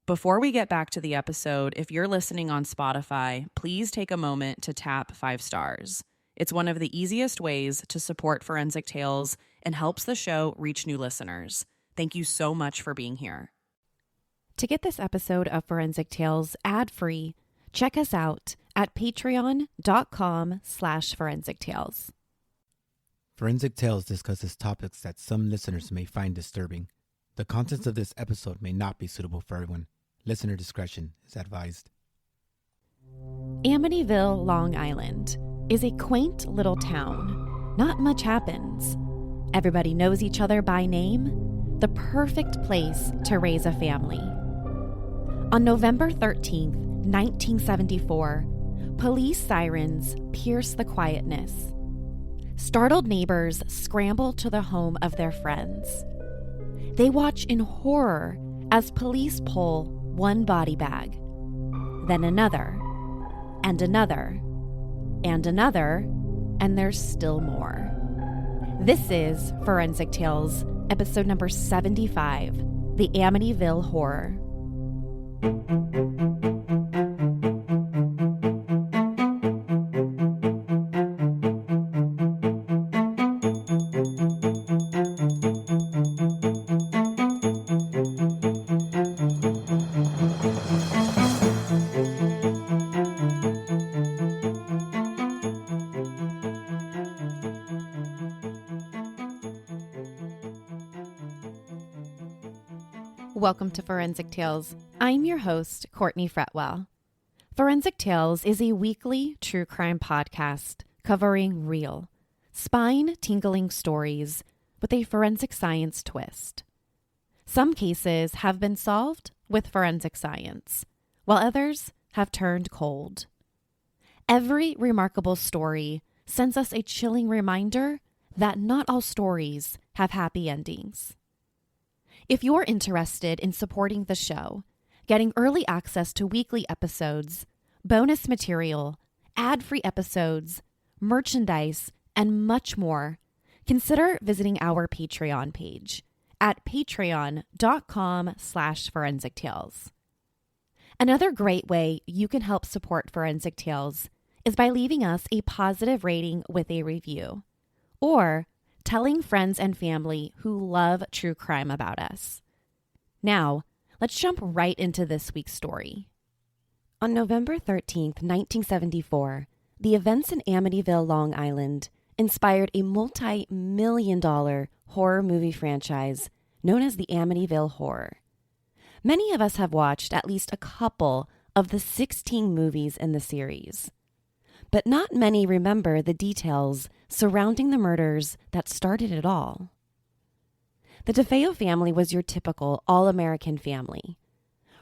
Before we get back to the episode, if you're listening on Spotify, please take a moment to tap 5 stars. It's one of the easiest ways to support Forensic Tales and helps the show reach new listeners. Thank you so much for being here. To get this episode of Forensic Tales ad-free, check us out at patreon.com/Forensic Tales. Forensic Tales discusses topics that some listeners may find disturbing. The contents of this episode may not be suitable for everyone. Listener discretion is advised. Amityville, Long Island is a quaint little town. Not much happens. Everybody knows each other by name. The perfect place to raise a family. On November 13th, 1974, police sirens pierce the quietness. Startled neighbors scramble to the home of their friends. They watch in horror as police pull one body bag, then another, and another, and another, and there's still more. This is Forensic Tales, episode number 75, The Amityville Horror. Welcome to Forensic Tales. I'm your host, Courtney Fretwell. Forensic Tales is a weekly true crime podcast covering real, spine-tingling stories with a forensic science twist. Some cases have been solved with forensic science, while others have turned cold. Every remarkable story sends us a chilling reminder that not all stories have happy endings. If you're interested in supporting the show, getting early access to weekly episodes, bonus material, ad-free episodes, merchandise, and much more, consider visiting our Patreon page at patreon.com/Forensic Tales. Another great way you can help support Forensic Tales is by leaving us a positive rating with a review, or telling friends and family who love true crime about us. Now, let's jump right into this week's story. On November 13th, 1974, the events in Amityville, Long Island, inspired a multi-million-dollar horror movie franchise known as the Amityville Horror. Many of us have watched at least a couple of the 16 movies in the series, but not many remember the details surrounding the murders that started it all. The DeFeo family was your typical all-American family.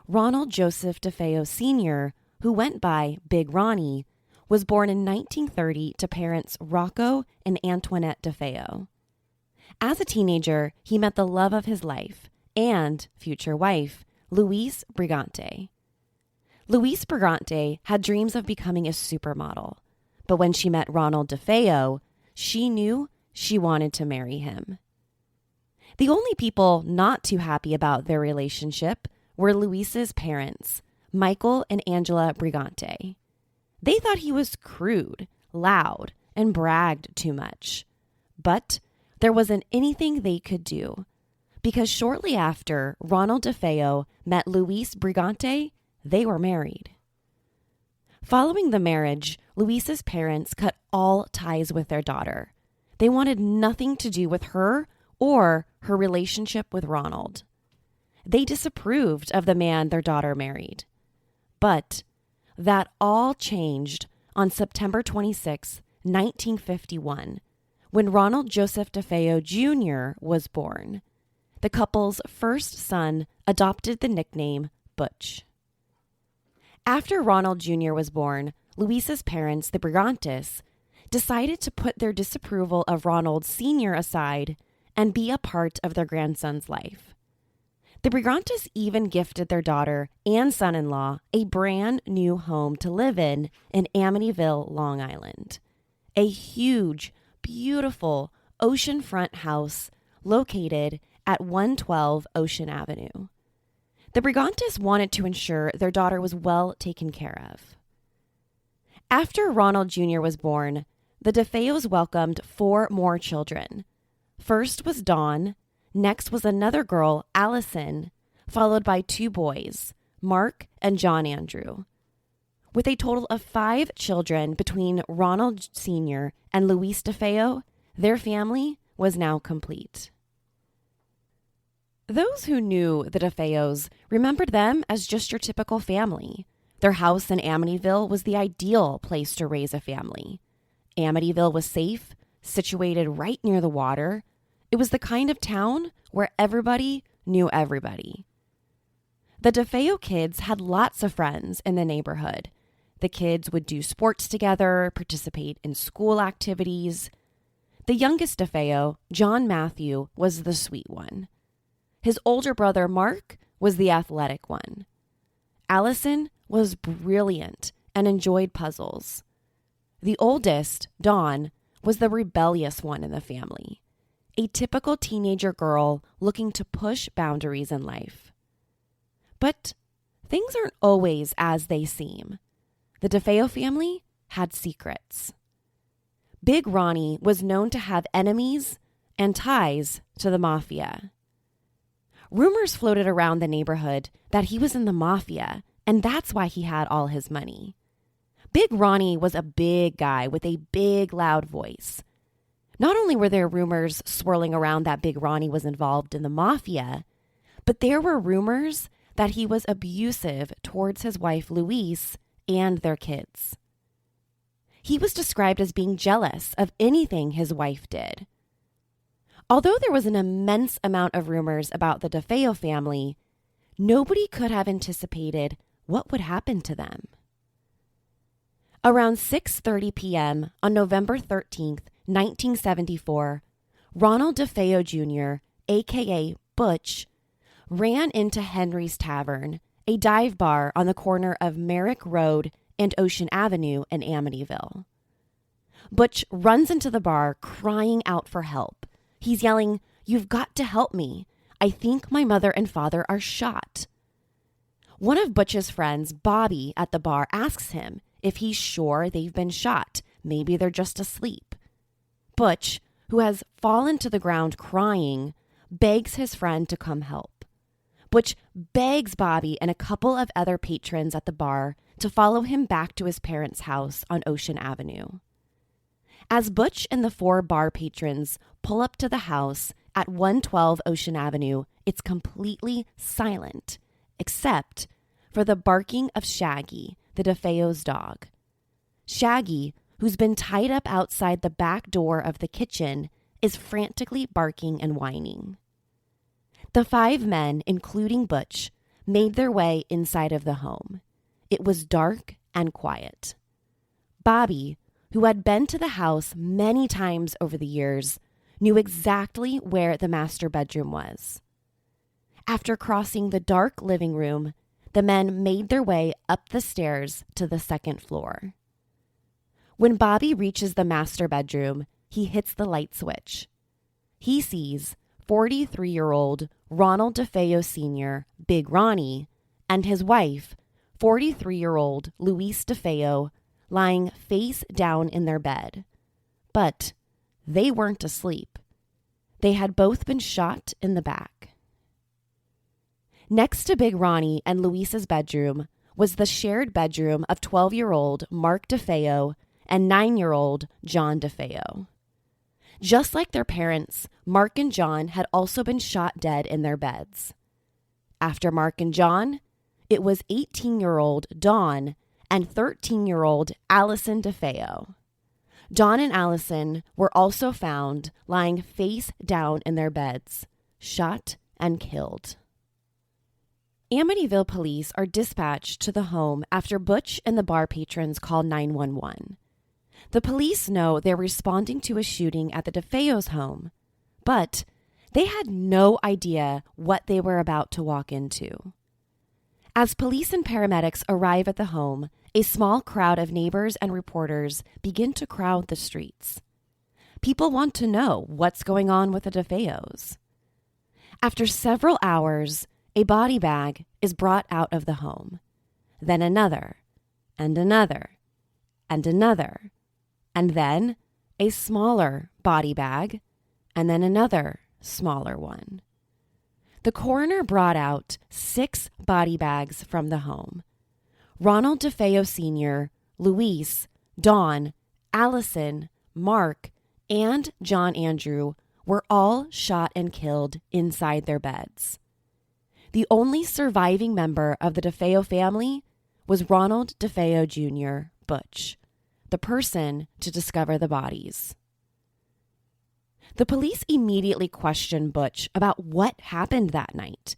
Ronald Joseph DeFeo Sr., who went by Big Ronnie, was born in 1930 to parents Rocco and Antoinette DeFeo. As a teenager, he met the love of his life and future wife, Louise Brigante. Louise Brigante had dreams of becoming a supermodel, but when she met Ronald DeFeo, she knew she wanted to marry him. The only people not too happy about their relationship were Louise's parents, Michael and Angela Brigante. They thought he was crude, loud, and bragged too much. But there wasn't anything they could do, because shortly after Ronald DeFeo met Louise Brigante, they were married. Following the marriage, Louise's parents cut all ties with their daughter. They wanted nothing to do with her or her relationship with Ronald. They disapproved of the man their daughter married. But that all changed on September 26, 1951, when Ronald Joseph DeFeo Jr. was born. The couple's first son adopted the nickname Butch. After Ronald Jr. was born, Louise's parents, the Brigantes, decided to put their disapproval of Ronald Sr. aside and be a part of their grandson's life. The Brigantes even gifted their daughter and son-in-law a brand new home to live in Amityville, Long Island. A huge, beautiful oceanfront house located at 112 Ocean Avenue. The Brigantes wanted to ensure their daughter was well taken care of. After Ronald Jr. was born, the DeFeos welcomed 4 more children. First was Dawn, next was another girl, Allison, followed by 2 boys, Mark and John Andrew. With a total of 5 children between Ronald Sr. and Louise DeFeo, their family was now complete. Those who knew the DeFeos remembered them as just your typical family. Their house in Amityville was the ideal place to raise a family. Amityville was safe, situated right near the water. It was the kind of town where everybody knew everybody. The DeFeo kids had lots of friends in the neighborhood. The kids would do sports together, participate in school activities. The youngest DeFeo, John Matthew, was the sweet one. His older brother, Mark, was the athletic one. Allison was brilliant and enjoyed puzzles. The oldest, Dawn, was the rebellious one in the family, a typical teenager girl looking to push boundaries in life. But things aren't always as they seem. The DeFeo family had secrets. Big Ronnie was known to have enemies and ties to the mafia. Rumors floated around the neighborhood that he was in the mafia, and that's why he had all his money. Big Ronnie was a big guy with a big, loud voice. Not only were there rumors swirling around that Big Ronnie was involved in the mafia, but there were rumors that he was abusive towards his wife, Louise, and their kids. He was described as being jealous of anything his wife did. Although there was an immense amount of rumors about the DeFeo family, nobody could have anticipated what would happen to them. Around 6:30 p.m. on November 13th, 1974, Ronald DeFeo Jr., a.k.a. Butch, ran into Henry's Tavern, a dive bar on the corner of Merrick Road and Ocean Avenue in Amityville. Butch runs into the bar crying out for help. He's yelling, "You've got to help me. I think my mother and father are shot." One of Butch's friends, Bobby, at the bar asks him if he's sure they've been shot. Maybe they're just asleep. Butch, who has fallen to the ground crying, begs his friend to come help. Butch begs Bobby and a couple of other patrons at the bar to follow him back to his parents' house on Ocean Avenue. As Butch and the 4 bar patrons pull up to the house at 112 Ocean Avenue, it's completely silent, except for the barking of Shaggy, the DeFeo's dog. Shaggy, who's been tied up outside the back door of the kitchen, is frantically barking and whining. The 5 men, including Butch, made their way inside of the home. It was dark and quiet. Bobby, who had been to the house many times over the years, knew exactly where the master bedroom was. After crossing the dark living room, the men made their way up the stairs to the 2nd floor. When Bobby reaches the master bedroom, he hits the light switch. He sees 43-year-old Ronald DeFeo Sr., Big Ronnie, and his wife, 43-year-old Louise DeFeo, lying face down in their bed. But they weren't asleep. They had both been shot in the back. Next to Big Ronnie and Louise's bedroom was the shared bedroom of 12-year-old Mark DeFeo and 9-year-old John DeFeo. Just like their parents, Mark and John had also been shot dead in their beds. After Mark and John, it was 18-year-old Dawn and 13-year-old Allison DeFeo. Dawn and Allison were also found lying face down in their beds, shot and killed. Amityville police are dispatched to the home after Butch and the bar patrons call 911. The police know they're responding to a shooting at the DeFeo's home, but they had no idea what they were about to walk into. As police and paramedics arrive at the home, a small crowd of neighbors and reporters begin to crowd the streets. People want to know what's going on with the DeFeos. After several hours, a body bag is brought out of the home. Then another, and another, and another, and then a smaller body bag, and then another smaller one. The coroner brought out 6 body bags from the home. Ronald DeFeo Sr., Luis, Dawn, Allison, Mark, and John Andrew were all shot and killed inside their beds. The only surviving member of the DeFeo family was Ronald DeFeo Jr., Butch, the person to discover the bodies. The police immediately questioned Butch about what happened that night.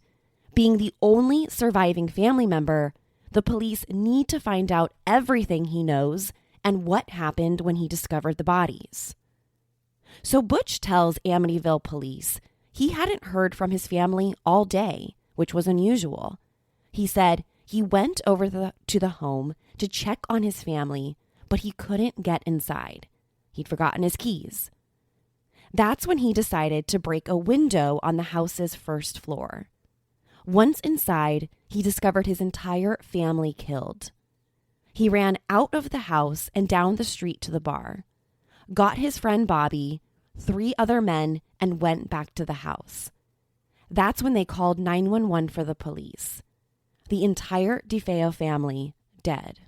Being the only surviving family member, the police need to find out everything he knows and what happened when he discovered the bodies. So Butch tells Amityville police he hadn't heard from his family all day, which was unusual. He said he went over to the home to check on his family, but he couldn't get inside. He'd forgotten his keys. That's when he decided to break a window on the house's first floor. Once inside, he discovered his entire family killed. He ran out of the house and down the street to the bar, got his friend Bobby, 3 other men, and went back to the house. That's when they called 911 for the police. The entire DeFeo family dead.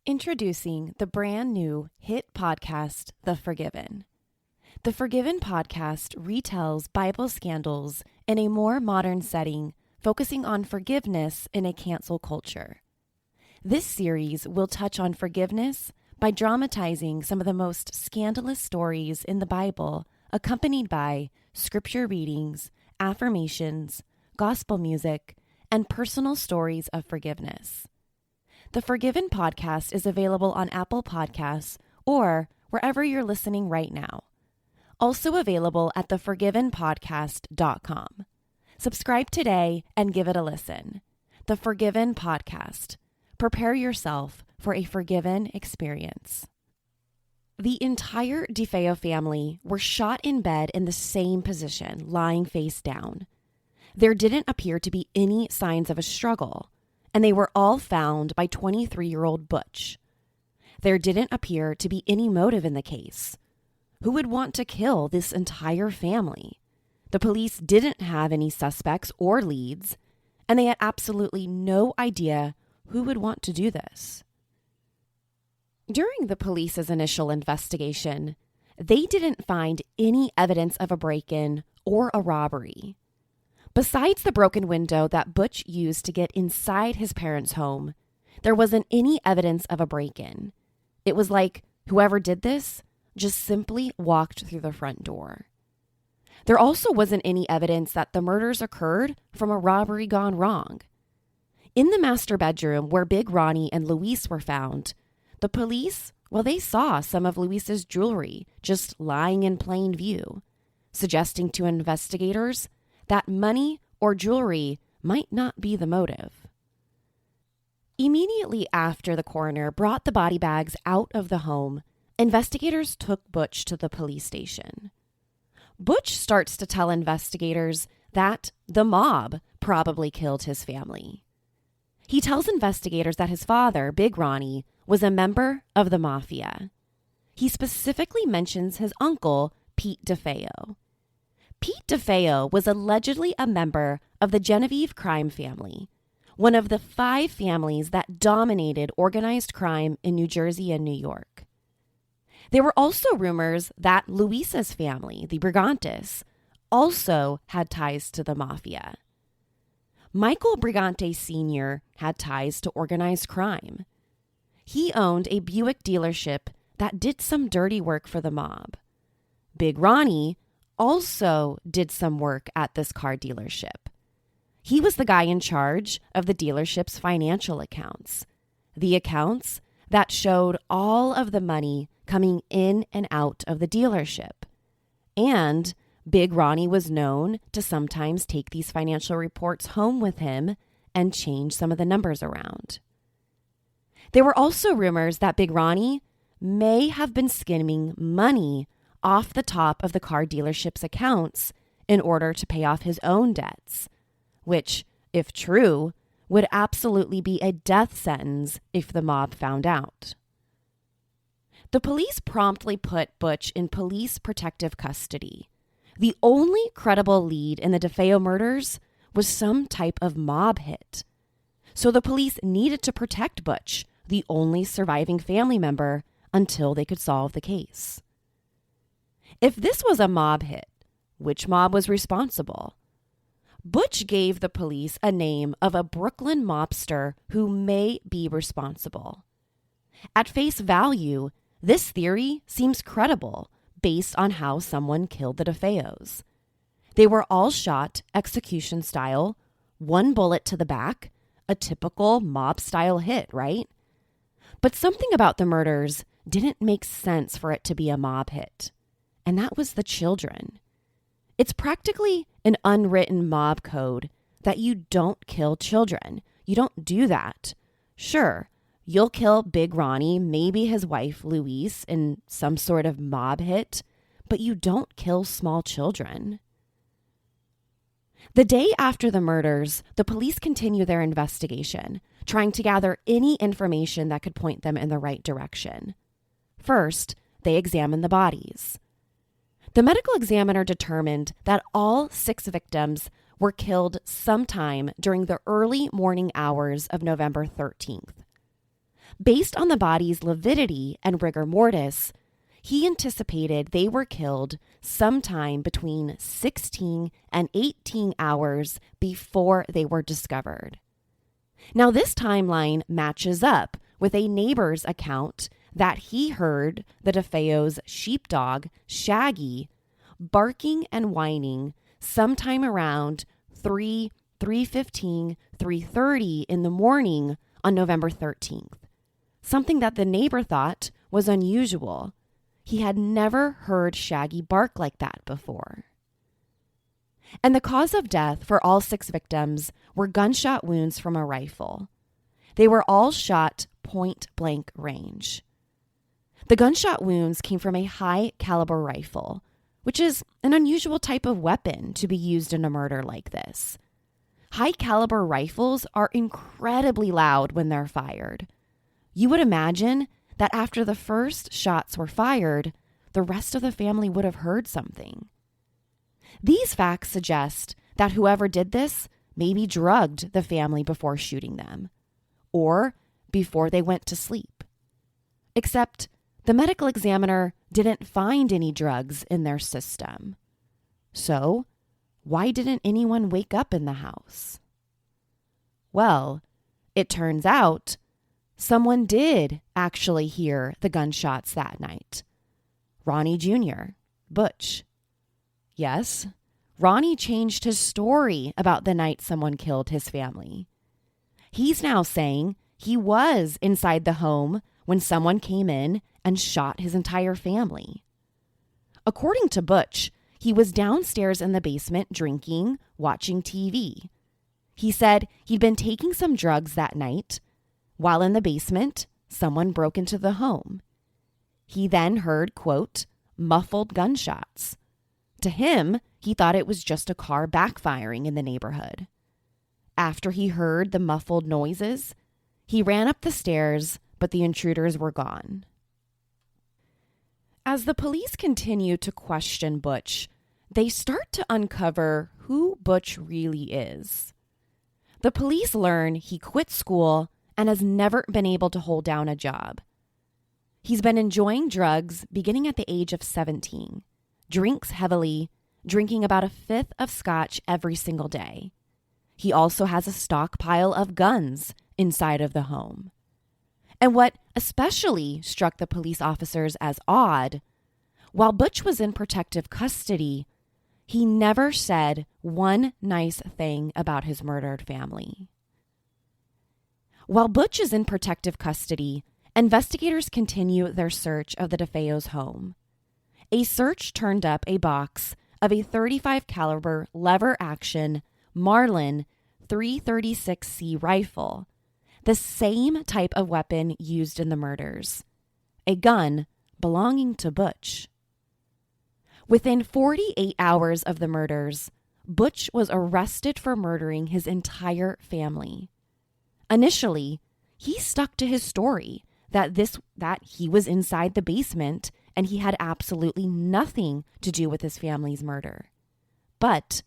Introducing the brand new hit podcast, The Forgiven. The Forgiven podcast retells Bible scandals in a more modern setting, focusing on forgiveness in a cancel culture. This series will touch on forgiveness by dramatizing some of the most scandalous stories in the Bible, accompanied by scripture readings, affirmations, gospel music, and personal stories of forgiveness. The Forgiven podcast is available on Apple Podcasts or wherever you're listening right now. Also available at theforgivenpodcast.com. Subscribe today and give it a listen. The Forgiven Podcast. Prepare yourself for a forgiven experience. The entire DeFeo family were shot in bed in the same position, lying face down. There didn't appear to be any signs of a struggle, and they were all found by 23-year-old Butch. There didn't appear to be any motive in the case. Who would want to kill this entire family? The police didn't have any suspects or leads, and they had absolutely no idea who would want to do this. During the police's initial investigation, they didn't find any evidence of a break-in or a robbery. Besides the broken window that Butch used to get inside his parents' home, there wasn't any evidence of a break-in. It was like whoever did this just simply walked through the front door. There also wasn't any evidence that the murders occurred from a robbery gone wrong. In the master bedroom where Big Ronnie and Luis were found, the police, they saw some of Luis's jewelry just lying in plain view, suggesting to investigators that money or jewelry might not be the motive. Immediately after the coroner brought the body bags out of the home, investigators took Butch to the police station. Butch starts to tell investigators that the mob probably killed his family. He tells investigators that his father, Big Ronnie, was a member of the mafia. He specifically mentions his uncle, Pete DeFeo. Pete DeFeo was allegedly a member of the Genevieve crime family, one of the 5 families that dominated organized crime in New Jersey and New York. There were also rumors that Luisa's family, the Brigantes, also had ties to the mafia. Michael Brigante Sr. had ties to organized crime. He owned a Buick dealership that did some dirty work for the mob. Big Ronnie also did some work at this car dealership. He was the guy in charge of the dealership's financial accounts, the accounts that showed all of the money coming in and out of the dealership. And Big Ronnie was known to sometimes take these financial reports home with him and change some of the numbers around. There were also rumors that Big Ronnie may have been skimming money off the top of the car dealership's accounts in order to pay off his own debts, which, if true, would absolutely be a death sentence if the mob found out. The police promptly put Butch in police protective custody. The only credible lead in the DeFeo murders was some type of mob hit. So the police needed to protect Butch, the only surviving family member, until they could solve the case. If this was a mob hit, which mob was responsible? Butch gave the police a name of a Brooklyn mobster who may be responsible. At face value, this theory seems credible based on how someone killed the DeFeos. They were all shot execution style, one bullet to the back, a typical mob-style hit, right? But something about the murders didn't make sense for it to be a mob hit, and that was the children. It's practically an unwritten mob code that you don't kill children. You don't do that. Sure, you'll kill Big Ronnie, maybe his wife Louise, in some sort of mob hit, but you don't kill small children. The day after the murders, the police continue their investigation, trying to gather any information that could point them in the right direction. First, they examine the bodies. The medical examiner determined that all 6 victims were killed sometime during the early morning hours of November 13th. Based on the body's lividity and rigor mortis, he anticipated they were killed sometime between 16 and 18 hours before they were discovered. Now, this timeline matches up with a neighbor's account that he heard the DeFeo's sheepdog, Shaggy, barking and whining sometime around 3:15, 3:30 in the morning on November 13th, something that the neighbor thought was unusual. He had never heard Shaggy bark like that before. And the cause of death for all 6 victims were gunshot wounds from a rifle. They were all shot point-blank range. The gunshot wounds came from a high-caliber rifle, which is an unusual type of weapon to be used in a murder like this. High-caliber rifles are incredibly loud when they're fired. You would imagine that after the first shots were fired, the rest of the family would have heard something. These facts suggest that whoever did this maybe drugged the family before shooting them, or before they went to sleep. Except the medical examiner didn't find any drugs in their system. So, why didn't anyone wake up in the house? Well, it turns out someone did actually hear the gunshots that night. Ronnie Jr., Butch. Yes, Ronnie changed his story about the night someone killed his family. He's now saying he was inside the home when someone came in and shot his entire family. According to Butch, he was downstairs in the basement drinking, watching TV. He said he'd been taking some drugs that night. While in the basement, someone broke into the home. He then heard, quote, muffled gunshots. To him, he thought it was just a car backfiring in the neighborhood. After he heard the muffled noises, he ran up the stairs, but the intruders were gone. As the police continue to question Butch, they start to uncover who Butch really is. The police learn he quit school and has never been able to hold down a job. He's been enjoying drugs beginning at the age of 17, drinks heavily, drinking about a 5th of scotch every single day. He also has a stockpile of guns inside of the home. And what especially struck the police officers as odd, while Butch was in protective custody, he never said one nice thing about his murdered family. While Butch is in protective custody, investigators continue their search of the DeFeo's home. A search turned up a box of a .35 caliber lever-action Marlin 336C rifle, the same type of weapon used in the murders, a gun belonging to Butch. Within 48 hours of the murders, Butch was arrested for murdering his entire family. Initially, he stuck to his story that he was inside the basement and he had absolutely nothing to do with his family's murder. But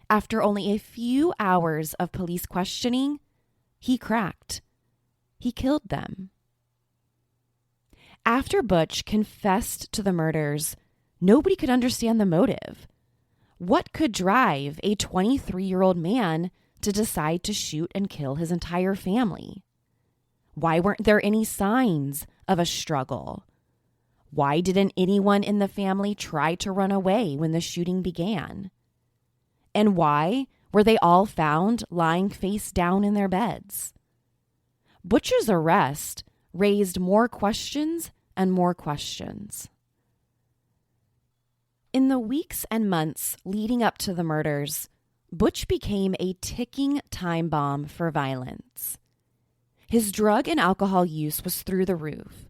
after only a few hours of police questioning, he cracked. He killed them. After Butch confessed to the murders, nobody could understand the motive. What could drive a 23-year-old man to decide to shoot and kill his entire family? Why weren't there any signs of a struggle? Why didn't anyone in the family try to run away when the shooting began? And why were they all found lying face down in their beds? Butch's arrest raised more questions and more questions. In the weeks and months leading up to the murders, Butch became a ticking time bomb for violence. His drug and alcohol use was through the roof.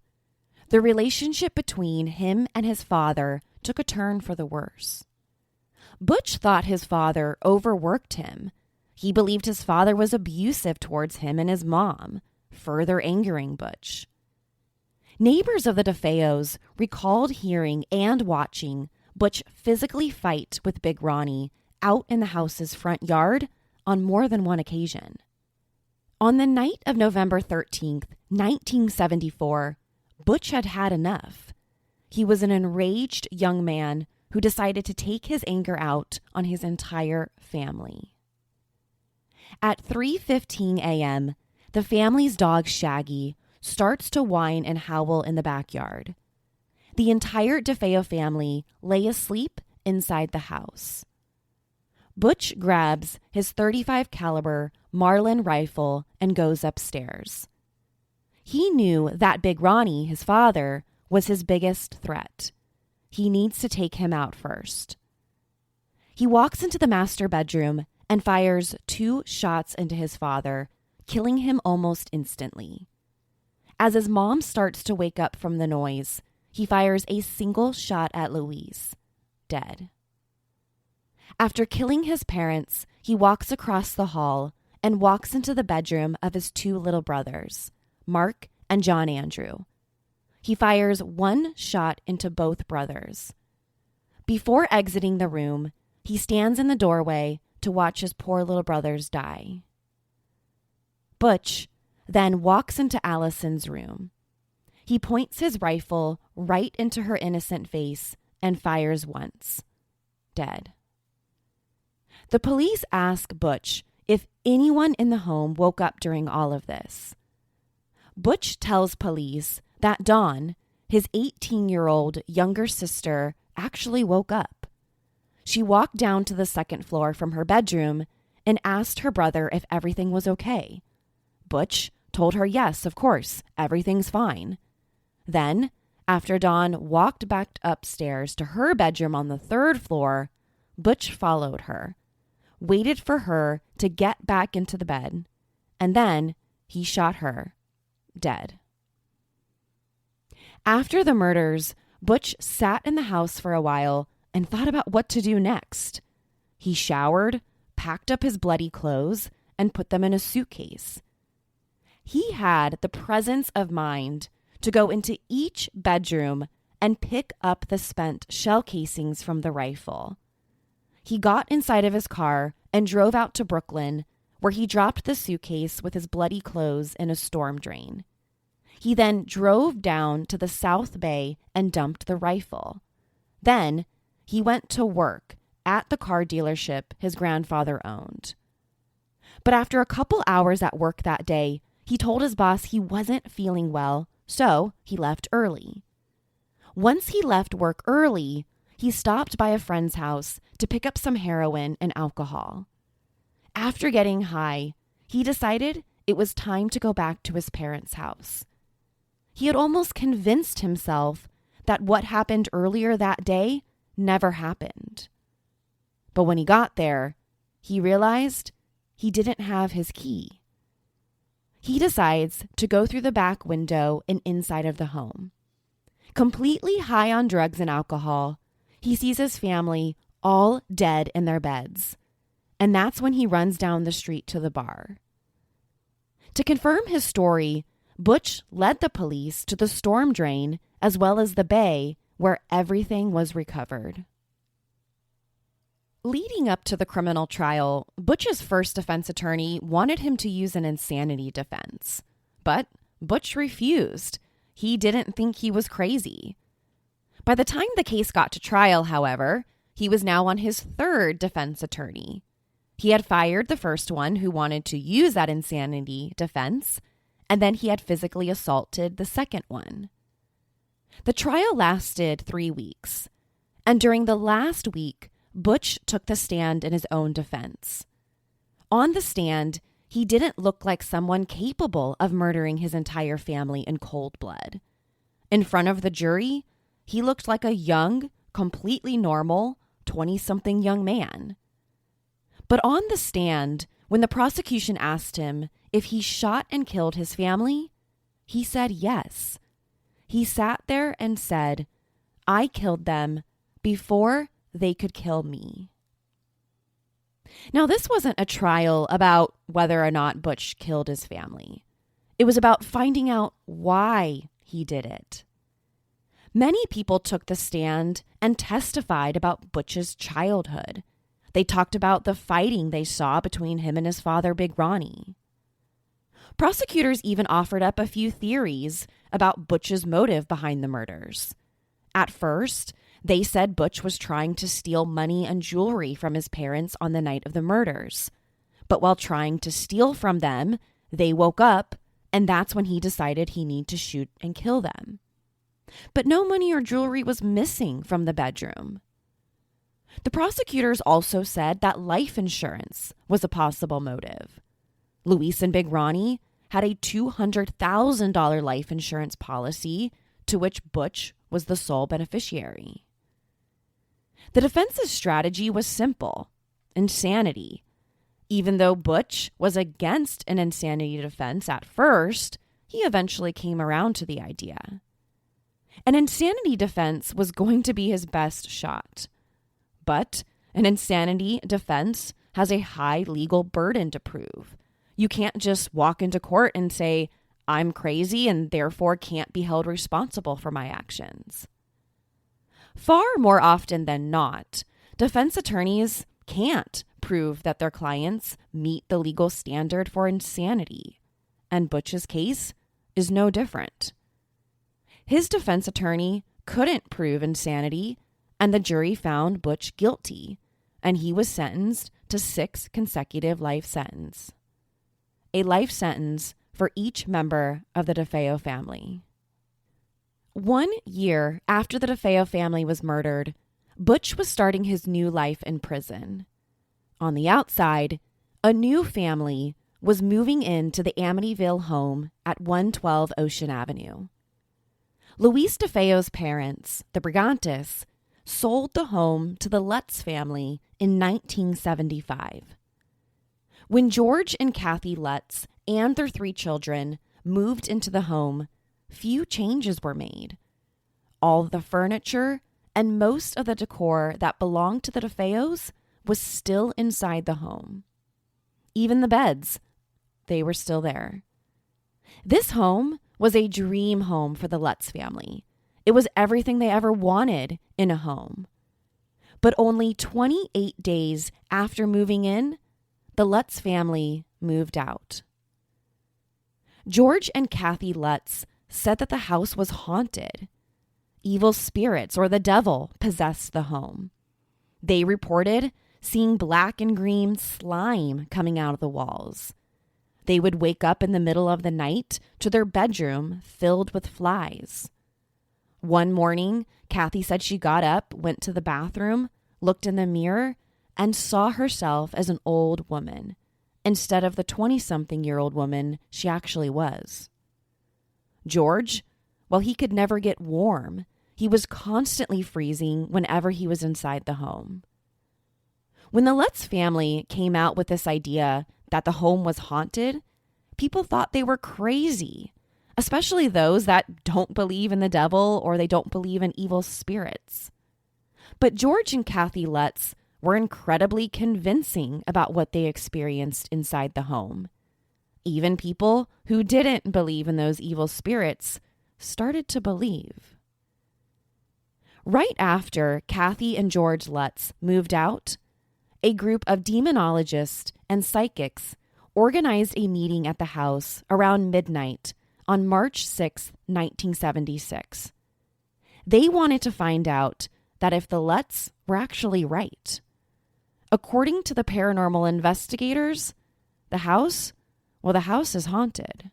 The relationship between him and his father took a turn for the worse. Butch thought his father overworked him. He believed his father was abusive towards him and his mom, further angering Butch. Neighbors of the DeFeos recalled hearing and watching Butch physically fight with Big Ronnie out in the house's front yard on more than one occasion. On the night of November 13th, 1974, Butch had had enough. He was an enraged young man who decided to take his anger out on his entire family. At 3:15 a.m., the family's dog Shaggy starts to whine and howl in the backyard. The entire DeFeo family lay asleep inside the house. Butch grabs his .35 caliber Marlin rifle and goes upstairs. He knew that Big Ronnie, his father, was his biggest threat. He needs to take him out first. He walks into the master bedroom and fires 2 shots into his father, killing him almost instantly. As his mom starts to wake up from the noise, he fires a single shot at Louise, dead. After killing his parents, he walks across the hall and walks into the bedroom of his 2 little brothers, Mark and John Andrew. He fires 1 shot into both brothers. Before exiting the room, he stands in the doorway to watch his poor little brothers die. Butch then walks into Allison's room. He points his rifle right into her innocent face and fires once, dead. The police ask Butch if anyone in the home woke up during all of this. Butch tells police that Dawn, his 18-year-old younger sister, actually woke up. She walked down to the 2nd floor from her bedroom and asked her brother if everything was okay. Butch told her yes, of course, everything's fine. Then, after Dawn walked back upstairs to her bedroom on the 3rd floor, Butch followed her, waited for her to get back into the bed, and then he shot her, dead. After the murders, Butch sat in the house for a while and thought about what to do next. He showered, packed up his bloody clothes, and put them in a suitcase. He had the presence of mind to go into each bedroom and pick up the spent shell casings from the rifle. He got inside of his car and drove out to Brooklyn, where he dropped the suitcase with his bloody clothes in a storm drain. He then drove down to the South Bay and dumped the rifle. Then he went to work at the car dealership his grandfather owned. But after a couple hours at work that day, he told his boss he wasn't feeling well, so he left early. Once he left work early, he stopped by a friend's house to pick up some heroin and alcohol. After getting high, he decided it was time to go back to his parents' house. He had almost convinced himself that what happened earlier that day never happened. But when he got there, he realized he didn't have his key. He decides to go through the back window and inside of the home. Completely high on drugs and alcohol, he sees his family all dead in their beds, and that's when he runs down the street to the bar. To confirm his story, Butch led the police to the storm drain as well as the bay where everything was recovered. Leading up to the criminal trial, Butch's first defense attorney wanted him to use an insanity defense, but Butch refused. He didn't think he was crazy. By the time the case got to trial, however, he was now on his third defense attorney. He had fired the first one who wanted to use that insanity defense, and then he had physically assaulted the second one. The trial lasted 3 weeks, and during the last week, Butch took the stand in his own defense. On the stand, he didn't look like someone capable of murdering his entire family in cold blood. In front of the jury, he looked like a young, completely normal, 20-something young man. But on the stand, when the prosecution asked him if he shot and killed his family, he said yes. He sat there and said, "I killed them before they could kill me." Now, this wasn't a trial about whether or not Butch killed his family. It was about finding out why he did it. Many people took the stand and testified about Butch's childhood. They talked about the fighting they saw between him and his father, Big Ronnie. Prosecutors even offered up a few theories about Butch's motive behind the murders. At first, they said Butch was trying to steal money and jewelry from his parents on the night of the murders. But while trying to steal from them, they woke up, and that's when he decided he needed to shoot and kill them. But no money or jewelry was missing from the bedroom. The prosecutors also said that life insurance was a possible motive. Luis and Big Ronnie had a $200,000 life insurance policy to which Butch was the sole beneficiary. The defense's strategy was simple: insanity. Even though Butch was against an insanity defense at first, he eventually came around to the idea. An insanity defense was going to be his best shot. But an insanity defense has a high legal burden to prove. You can't just walk into court and say, "I'm crazy and therefore can't be held responsible for my actions." Far more often than not, defense attorneys can't prove that their clients meet the legal standard for insanity, and Butch's case is no different. His defense attorney couldn't prove insanity, and the jury found Butch guilty, and he was sentenced to 6 consecutive life sentences. A life sentence for each member of the DeFeo family. 1 year after the DeFeo family was murdered, Butch was starting his new life in prison. On the outside, a new family was moving into the Amityville home at 112 Ocean Avenue. Luis DeFeo's parents, the Brigantes, sold the home to the Lutz family in 1975. When George and Kathy Lutz and their 3 children moved into the home, few changes were made. All of the furniture and most of the decor that belonged to the DeFeos was still inside the home. Even the beds, they were still there. This home was a dream home for the Lutz family. It was everything they ever wanted in a home. But only 28 days after moving in, the Lutz family moved out. George and Kathy Lutz said that the house was haunted. Evil spirits or the devil possessed the home. They reported seeing black and green slime coming out of the walls. They would wake up in the middle of the night to their bedroom filled with flies. One morning, Kathy said she got up, went to the bathroom, looked in the mirror, and saw herself as an old woman, instead of the 20-something-year-old woman she actually was. George, well, he could never get warm. He was constantly freezing whenever he was inside the home. When the Lutz family came out with this idea that the home was haunted, people thought they were crazy, especially those that don't believe in the devil or they don't believe in evil spirits. But George and Kathy Lutz were incredibly convincing about what they experienced inside the home. Even people who didn't believe in those evil spirits started to believe. Right after Kathy and George Lutz moved out, a group of demonologists and psychics organized a meeting at the house around midnight on March 6, 1976. They wanted to find out that if the Lutz were actually right. According to the paranormal investigators, the house is haunted.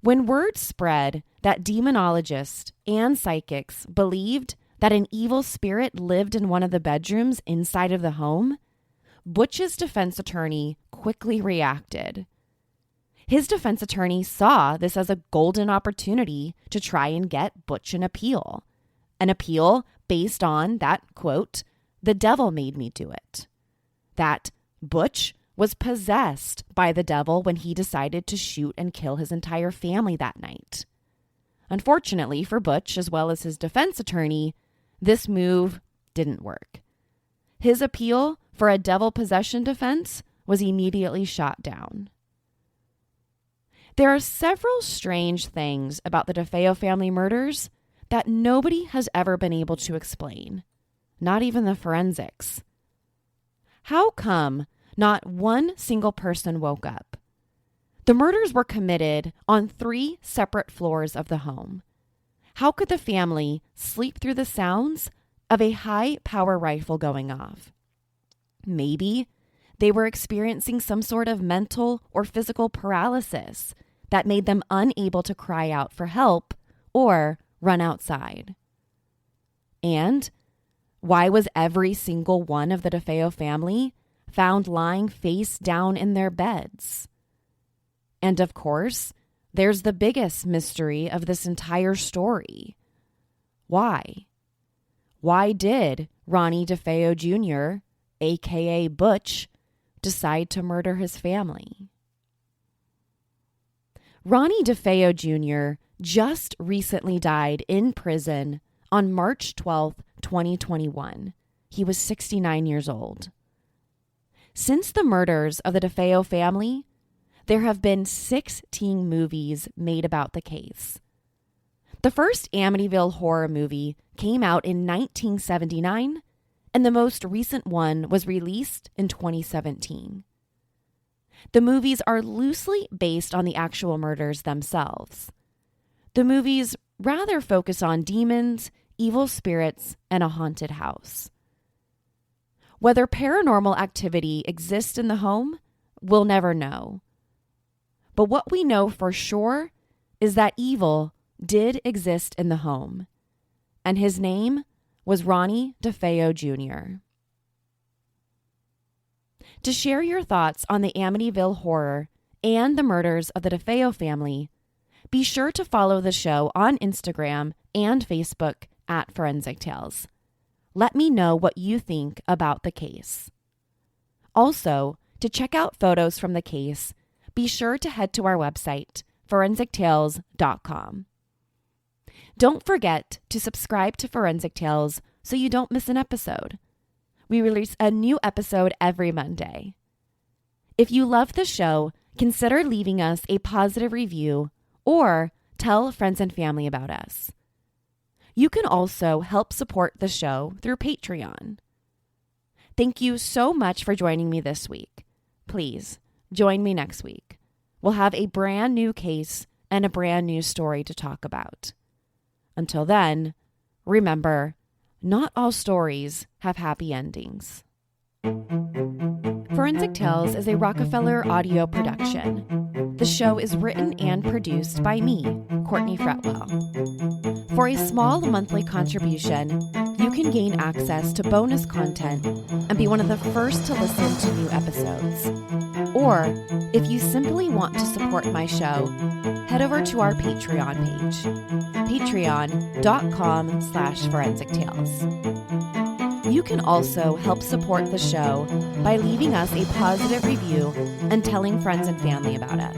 When word spread that demonologists and psychics believed that an evil spirit lived in one of the bedrooms inside of the home, Butch's defense attorney quickly reacted. His defense attorney saw this as a golden opportunity to try and get Butch an appeal based on that, quote, "the devil made me do it," that Butch was possessed by the devil when he decided to shoot and kill his entire family that night. Unfortunately for Butch, as well as his defense attorney, this move didn't work. His appeal for a devil possession defense was immediately shot down. There are several strange things about the DeFeo family murders that nobody has ever been able to explain, not even the forensics. How come not one single person woke up? The murders were committed on 3 separate floors of the home. How could the family sleep through the sounds of a high-power rifle going off? Maybe they were experiencing some sort of mental or physical paralysis that made them unable to cry out for help or run outside. And why was every single one of the DeFeo family found lying face down in their beds? And of course, there's the biggest mystery of this entire story. Why? Why did Ronnie DeFeo Jr., aka Butch, decide to murder his family? Ronnie DeFeo Jr. just recently died in prison on March 12, 2021. He was 69 years old. Since the murders of the DeFeo family, there have been 16 movies made about the case. The first Amityville Horror movie came out in 1979, and the most recent one was released in 2017. The movies are loosely based on the actual murders themselves. The movies rather focus on demons, evil spirits, and a haunted house. Whether paranormal activity exists in the home, we'll never know. But what we know for sure is that evil did exist in the home, and his name was Ronnie DeFeo Jr. To share your thoughts on the Amityville Horror and the murders of the DeFeo family, be sure to follow the show on Instagram and Facebook at Forensic Tales. Let me know what you think about the case. Also, to check out photos from the case, be sure to head to our website, forensictales.com. Don't forget to subscribe to Forensic Tales so you don't miss an episode. We release a new episode every Monday. If you love the show, consider leaving us a positive review or tell friends and family about us. You can also help support the show through Patreon. Thank you so much for joining me this week. Please join me next week. We'll have a brand new case and a brand new story to talk about. Until then, remember, not all stories have happy endings. Forensic Tales is a Rockefeller audio production. The show is written and produced by me, Courtney Fretwell. For a small monthly contribution, you can gain access to bonus content and be one of the first to listen to new episodes. Or, if you simply want to support my show, head over to our Patreon page, patreon.com/forensictales. You can also help support the show by leaving us a positive review and telling friends and family about us.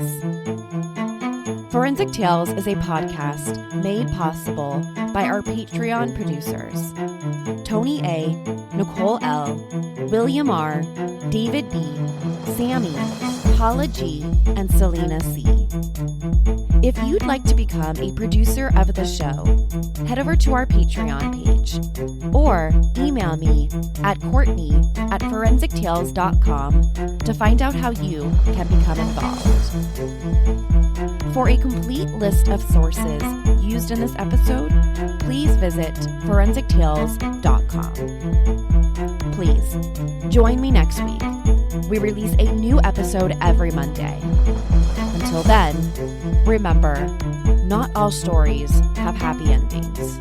Forensic Tales is a podcast made possible by our Patreon producers, Tony A., Nicole L., William R., David B., Sammy, Paula G., and Selena C. If you'd like to become a producer of the show, head over to our Patreon page or email me at Courtney@forensictales.com to find out how you can become involved. For a complete list of sources used in this episode, please visit forensictales.com. Please join me next week. We release a new episode every Monday. Until then, remember, not all stories have happy endings.